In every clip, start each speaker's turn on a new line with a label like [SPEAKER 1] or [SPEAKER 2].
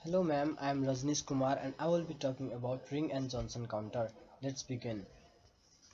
[SPEAKER 1] Hello ma'am, I am Rajnish Kumar and I will be talking about ring and Johnson counter. Let's begin.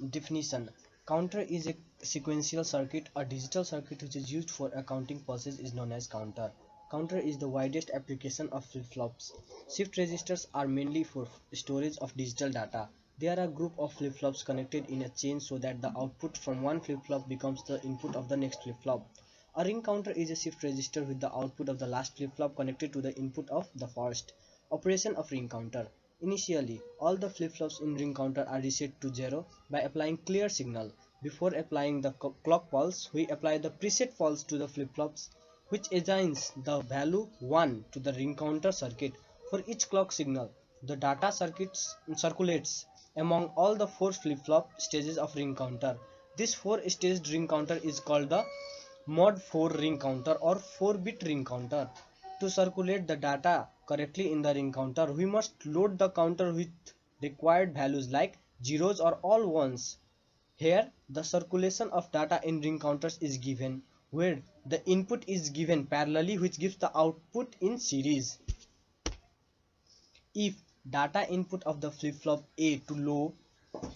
[SPEAKER 1] Definition. Counter is a sequential circuit. A digital circuit which is used for accounting purposes is known as counter. Counter is the widest application of flip-flops. Shift registers are mainly for storage of digital data. They are a group of flip-flops connected in a chain so that the output from one flip-flop becomes the input of the next flip-flop. A ring counter is a shift register with the output of the last flip-flop connected to the input of the first. Operation of ring counter. Initially, all the flip-flops in ring counter are reset to 0 by applying clear signal. Before applying the clock pulse, we apply the preset pulse to the flip-flops, which assigns the value 1 to the ring counter circuit. For each clock signal, the data circulates among all the 4 flip-flop stages of ring counter. This 4-staged ring counter is called the mod 4 ring counter or 4-bit ring counter. To circulate the data correctly in the ring counter, we must load the counter with required values like zeros or all ones. Here, the circulation of data in ring counters is given, where the input is given parallelly, which gives the output in series. If data input of the flip-flop A to low,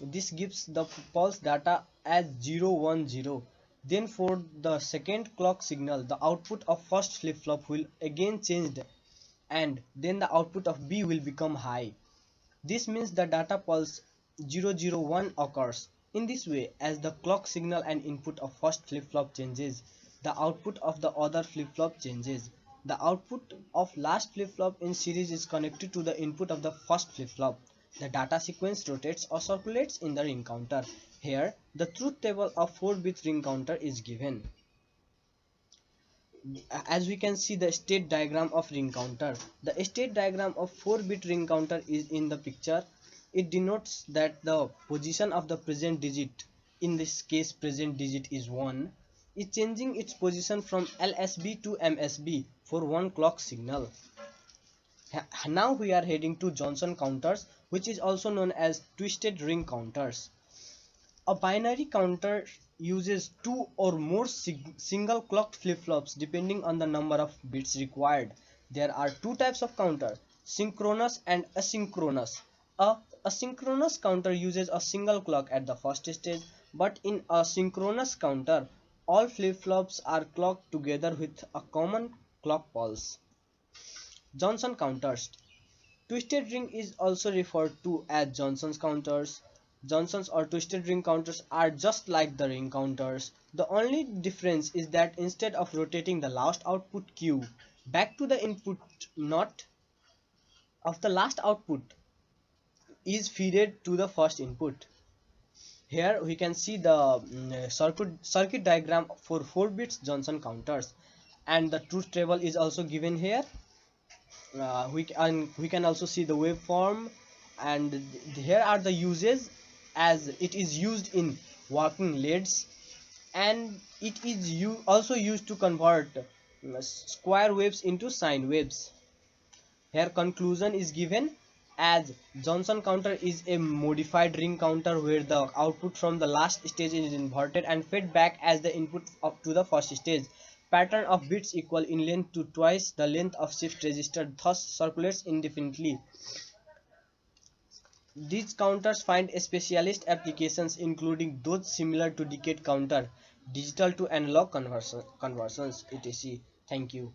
[SPEAKER 1] this gives the pulse data as 0 1 0. Then for the second clock signal, the output of first flip-flop will again change and then the output of B will become high. This means the data pulse 001 occurs. In this way, as the clock signal and input of first flip-flop changes, the output of the other flip-flop changes. The output of last flip-flop in series is connected to the input of the first flip-flop. The data sequence rotates or circulates in the ring counter. Here, the truth table of 4-bit ring counter is given. As we can see the state diagram of ring counter. The state diagram of 4-bit ring counter is in the picture. It denotes that the position of the present digit, in this case present digit is 1, is changing its position from LSB to MSB for one clock signal. Now we are heading to Johnson counters, which is also known as twisted ring counters. A binary counter uses two or more single clocked flip-flops depending on the number of bits required. There are two types of counter, synchronous and asynchronous. A asynchronous counter uses a single clock at the first stage, but in a synchronous counter, all flip-flops are clocked together with a common clock pulse. Johnson counters. Twisted ring is also referred to as Johnson's counters. Johnson's or twisted ring counters are just like the ring counters. The only difference is that instead of rotating the last output Q back to the input not of the last output is fed to the first input. Here we can see the circuit diagram for 4 bits Johnson counters, and the truth table is also given here. We can also see the waveform, and here are the uses, as it is used in working leads, and it is also used to convert square waves into sine waves. Here conclusion is given as Johnson counter is a modified ring counter where the output from the last stage is inverted and fed back as the input up to the first stage. Pattern of bits equal in length to twice the length of shift register, thus circulates indefinitely. These counters find specialist applications including those similar to decade counter, digital to analog conversions, etc. Thank you.